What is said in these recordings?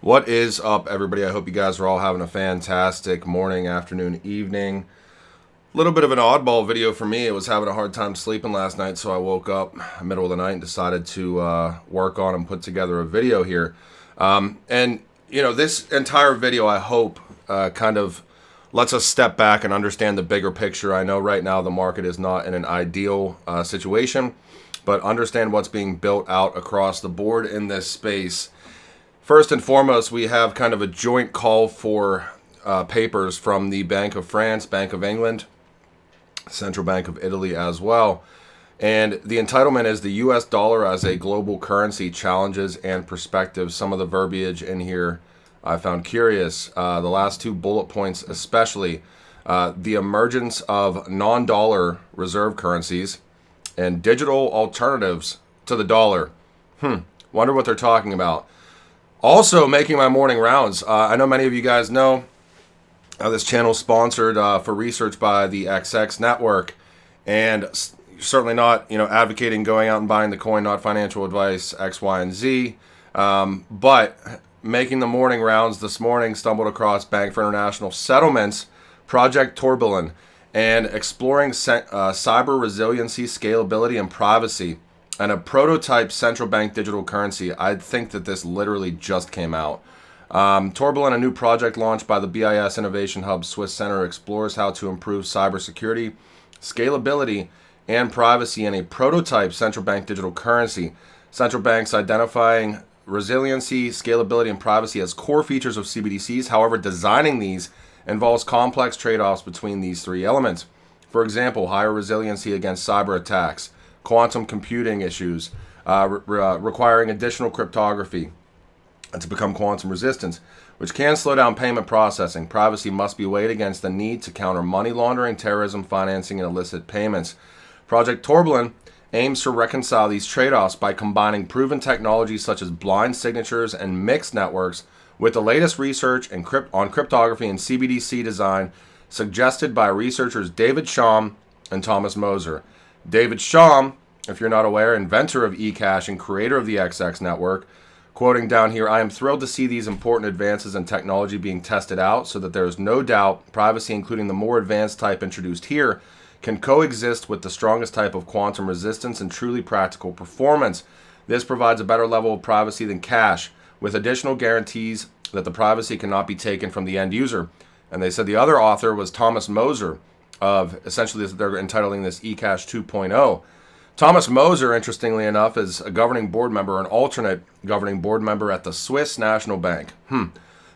What is up, everybody? I hope you guys are all having a fantastic morning, afternoon, evening. A little bit of an oddball video for me. I was having a hard time sleeping last night, so I woke up middle of the night and decided to work on and put together a video here. This entire video, I hope, kind of lets us step back and understand the bigger picture. I know right now the market is not in an ideal situation, but understand what's being built out across the board in this space. First and foremost, we have kind of a joint call for papers from the Bank of France, Bank of England, Central Bank of Italy as well. And the entitlement is the US dollar as a global currency, challenges and perspectives. Some of the verbiage in here I found curious. The last two bullet points especially, the emergence of non-dollar reserve currencies and digital alternatives to the dollar. Wonder what they're talking about. Also, making my morning rounds. I know many of you guys know this channel is sponsored for research by the XX Network, and certainly not, advocating going out and buying the coin. Not financial advice, X, Y, and Z. But making the morning rounds this morning, stumbled across Bank for International Settlements, Project Tourbillon, and exploring cyber resiliency, scalability, and privacy. And a prototype central bank digital currency. I think that this literally just came out. Tourbillon, a new project launched by the BIS Innovation Hub Swiss Center, explores how to improve cybersecurity, scalability, and privacy in a prototype central bank digital currency. Central banks identifying resiliency, scalability, and privacy as core features of CBDCs. However, designing these involves complex trade-offs between these three elements. For example, higher resiliency against cyber attacks, quantum computing issues, requiring additional cryptography to become quantum resistant, which can slow down payment processing. Privacy must be weighed against the need to counter money laundering, terrorism financing, and illicit payments. Project Tourbillon aims to reconcile these trade-offs by combining proven technologies such as blind signatures and mixed networks with the latest research on cryptography and CBDC design suggested by researchers David Sham and Thomas Moser. David Sham, if you're not aware, inventor of eCash and creator of the XX network, quoting down here, "I am thrilled to see these important advances in technology being tested out so that there is no doubt privacy, including the more advanced type introduced here, can coexist with the strongest type of quantum resistance and truly practical performance. This provides a better level of privacy than cash, with additional guarantees that the privacy cannot be taken from the end user." And they said the other author was Thomas Moser, of essentially they're entitling this eCash 2.0. Thomas Moser, interestingly enough, is a governing board member, an alternate governing board member at the Swiss National Bank.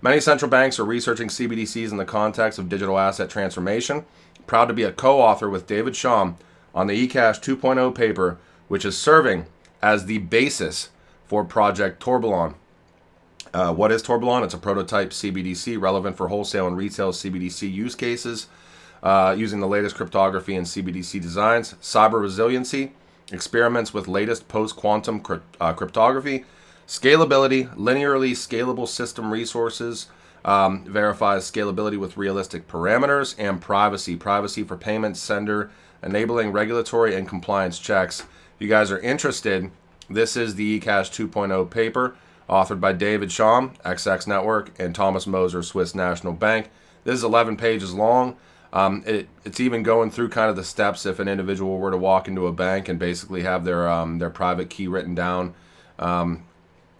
Many central banks are researching CBDCs in the context of digital asset transformation. Proud to be a co-author with David Sham on the eCash 2.0 paper, which is serving as the basis for Project Tourbillon. What is Tourbillon? It's a prototype CBDC relevant for wholesale and retail CBDC use cases. Using the latest cryptography and CBDC designs, cyber resiliency, experiments with latest post-quantum cryptography, scalability, linearly scalable system resources, verifies scalability with realistic parameters, and privacy for payment sender, enabling regulatory and compliance checks. If you guys are interested, this is the eCash 2.0 paper, authored by David Sham, XX Network, and Thomas Moser, Swiss National Bank. This is 11 pages long. It's even going through kind of the steps if an individual were to walk into a bank and basically have their private key written down. I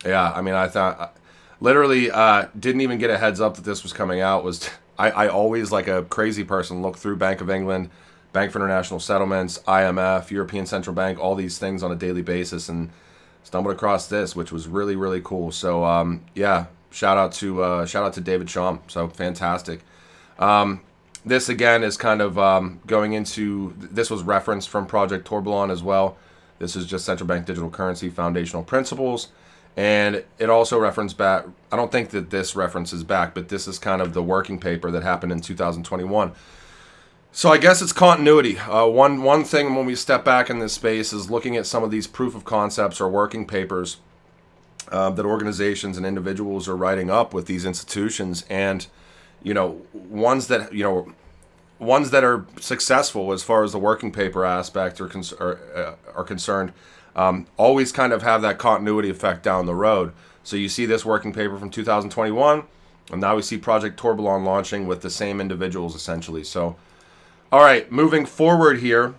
thought literally didn't even get a heads up that this was coming out. I always, like a crazy person, look through Bank of England, Bank for International Settlements, IMF, European Central Bank, all these things on a daily basis, and stumbled across this, which was really, really cool. So shout out to David Sham. So fantastic. This again is kind of going into, this was referenced from Project Tourbillon as well. This is just central bank digital currency foundational principles. And it also referenced back, I don't think that this references back, but this is kind of the working paper that happened in 2021. So I guess it's continuity. One thing when we step back in this space is looking at some of these proof of concepts or working papers that organizations and individuals are writing up with these institutions, and ones that are successful as far as the working paper aspect are concerned, always kind of have that continuity effect down the road. So you see this working paper from 2021, and now we see Project Tourbillon launching with the same individuals essentially. So, all right, moving forward here.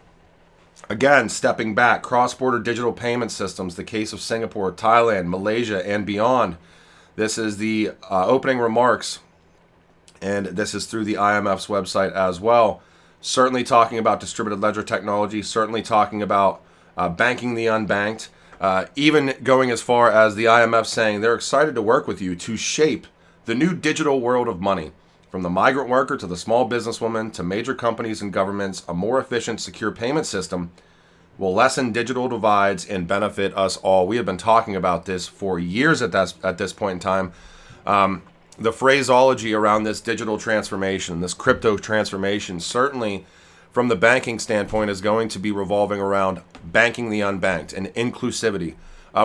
Again, stepping back, cross-border digital payment systems, the case of Singapore, Thailand, Malaysia, and beyond. This is the opening remarks, and this is through the IMF's website as well. Certainly talking about distributed ledger technology, certainly talking about banking the unbanked, even going as far as the IMF saying they're excited to work with you to shape the new digital world of money. From the migrant worker to the small businesswoman to major companies and governments, a more efficient, secure payment system will lessen digital divides and benefit us all. We have been talking about this for years at this point in time. The phraseology around this digital transformation, this crypto transformation, certainly from the banking standpoint is going to be revolving around banking the unbanked and inclusivity,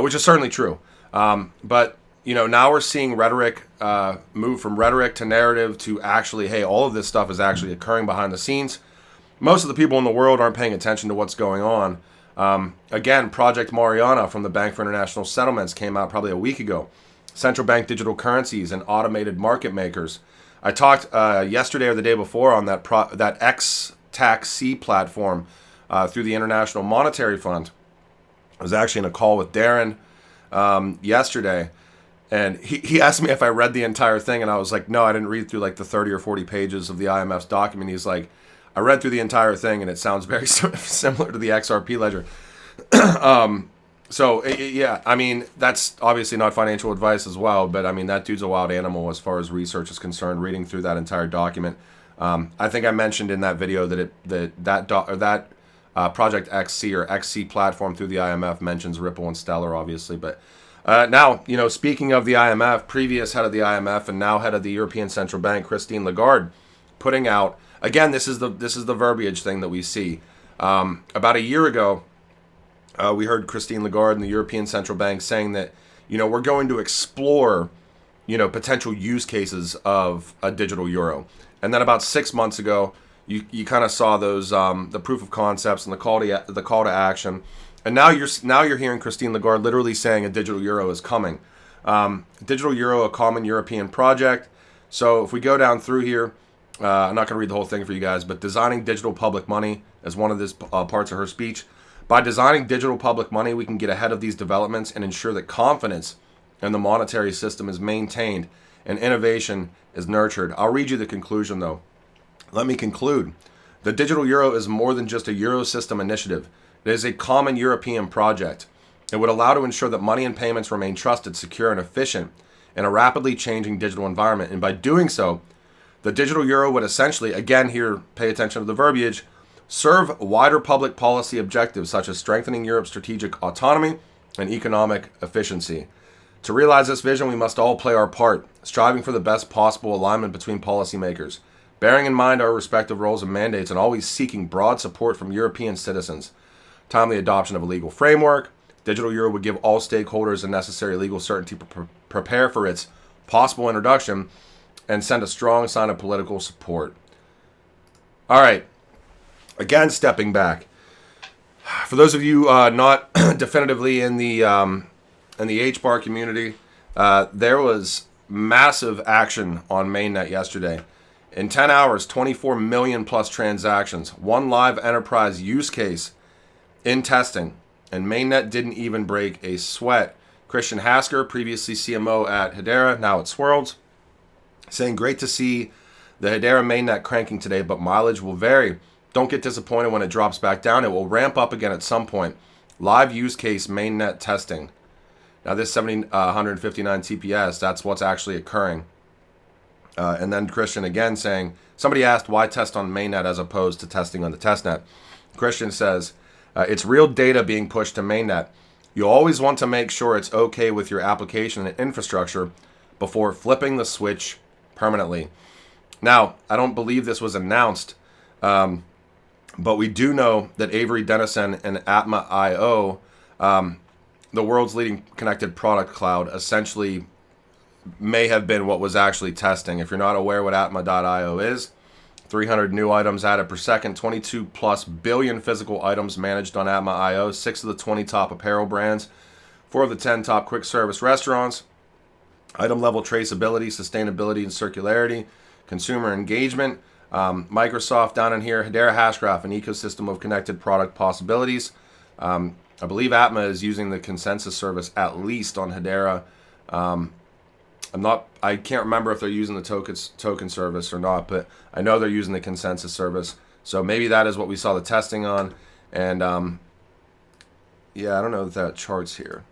which is certainly true. But now we're seeing rhetoric move from rhetoric to narrative to actually, hey, all of this stuff is actually occurring behind the scenes. Most of the people in the world aren't paying attention to what's going on. Again, Project Mariana from the Bank for International Settlements came out probably a week ago. Central bank digital currencies and automated market makers. I talked yesterday or the day before on that X-Tax-C platform through the International Monetary Fund. I was actually in a call with Darren yesterday. And he asked me if I read the entire thing, and I was like, no, I didn't read through like the 30 or 40 pages of the IMF's document. He's like, I read through the entire thing, and it sounds very similar to the XRP ledger. So, yeah, I mean, that's obviously not financial advice as well, but I mean, that dude's a wild animal as far as research is concerned, reading through that entire document. I think I mentioned in that video that Project XC or XC platform through the IMF mentions Ripple and Stellar, obviously, but now, speaking of the IMF, previous head of the IMF and now head of the European Central Bank, Christine Lagarde, putting out, again, this is the verbiage thing that we see. About a year ago, we heard Christine Lagarde and the European Central Bank saying that, we're going to explore, potential use cases of a digital euro. And then about 6 months ago, you kind of saw those the proof of concepts and the call to action. And now you're hearing Christine Lagarde literally saying a digital euro is coming. Digital euro, a common European project. So if we go down through here, I'm not going to read the whole thing for you guys, but designing digital public money is one of this parts of her speech. By designing digital public money, we can get ahead of these developments and ensure that confidence in the monetary system is maintained and innovation is nurtured. I'll read you the conclusion though. Let me conclude. The digital euro is more than just a euro system initiative. It is a common European project. It would allow to ensure that money and payments remain trusted, secure, and efficient in a rapidly changing digital environment. And by doing so, the digital euro would essentially, again here, pay attention to the verbiage, serve wider public policy objectives such as strengthening Europe's strategic autonomy and economic efficiency. To realize this vision, we must all play our part, striving for the best possible alignment between policymakers, bearing in mind our respective roles and mandates, and always seeking broad support from European citizens. Timely adoption of a legal framework. Digital euro would give all stakeholders the necessary legal certainty to prepare for its possible introduction and send a strong sign of political support. All right. Again, stepping back. For those of you not definitively in the Hbar community, there was massive action on mainnet yesterday. In 10 hours, 24 million plus transactions, one live enterprise use case in testing, and mainnet didn't even break a sweat. Christian Hasker, previously CMO at Hbar, now at Swirlds, saying great to see the Hbar mainnet cranking today, but mileage will vary. Don't get disappointed when it drops back down. It will ramp up again at some point. Live use case mainnet testing. Now this 759 TPS, that's what's actually occurring. And then Christian again saying, somebody asked why test on mainnet as opposed to testing on the testnet. Christian says, it's real data being pushed to mainnet. You always want to make sure it's okay with your application and infrastructure before flipping the switch permanently. Now, I don't believe this was announced, but we do know that Avery Dennison and Atma.io, the world's leading connected product cloud, essentially may have been what was actually testing. If you're not aware what Atma.io is, 300 new items added per second, 22 plus billion physical items managed on Atma.io, 6 of the 20 top apparel brands, 4 of the 10 top quick service restaurants, Item level traceability, sustainability, and circularity, consumer engagement. Microsoft down in here, Hedera Hashgraph, an ecosystem of connected product possibilities. I believe Atma is using the consensus service at least on Hedera. I can't remember if they're using the token service or not, but I know they're using the consensus service. So maybe that is what we saw the testing on. And yeah, I don't know if that charts here.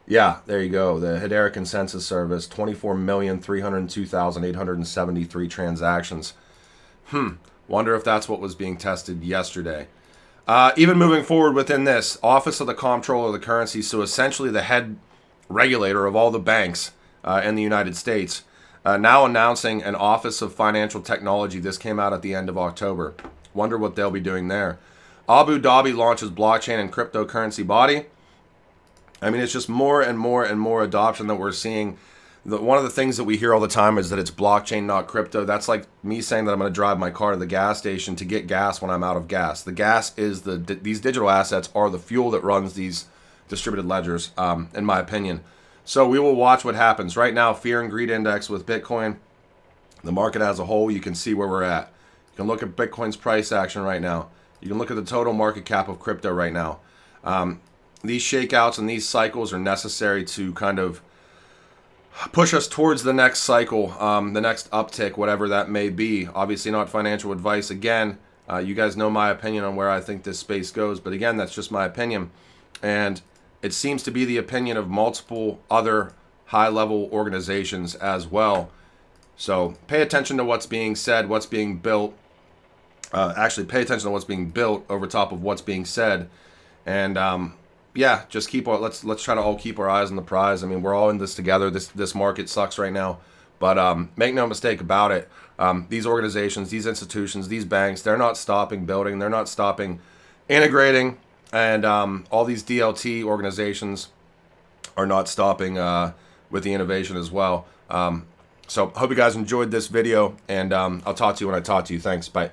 Yeah, there you go. The Hedera consensus service, 24,302,873 transactions. Wonder if that's what was being tested yesterday. Even moving forward within this, Office of the Comptroller of the Currency, so essentially the head regulator of all the banks in the United States, now announcing an Office of Financial Technology. This came out at the end of October. Wonder what they'll be doing there. Abu Dhabi launches blockchain and cryptocurrency body. I mean, it's just more and more and more adoption that we're seeing. One of the things that we hear all the time is that it's blockchain, not crypto. That's like me saying that I'm going to drive my car to the gas station to get gas when I'm out of gas. The gas is these digital assets are the fuel that runs these distributed ledgers, in my opinion. So we will watch what happens. Right now, fear and greed index with Bitcoin, the market as a whole, you can see where we're at. You can look at Bitcoin's price action right now. You can look at the total market cap of crypto right now. These shakeouts and these cycles are necessary to kind of push us towards the next cycle, the next uptick, whatever that may be. Obviously not financial advice. Again, you guys know my opinion on where I think this space goes. But again, that's just my opinion. And it seems to be the opinion of multiple other high-level organizations as well. So pay attention to what's being said, what's being built. Actually, pay attention to what's being built over top of what's being said. And yeah, just let's try to all keep our eyes on the prize. I mean, we're all in this together. This market sucks right now, but make no mistake about it. These organizations, these institutions, these banks, they're not stopping building. They're not stopping integrating, and all these DLT organizations are not stopping with the innovation as well. So hope you guys enjoyed this video, and I'll talk to you when I talk to you. Thanks. Bye.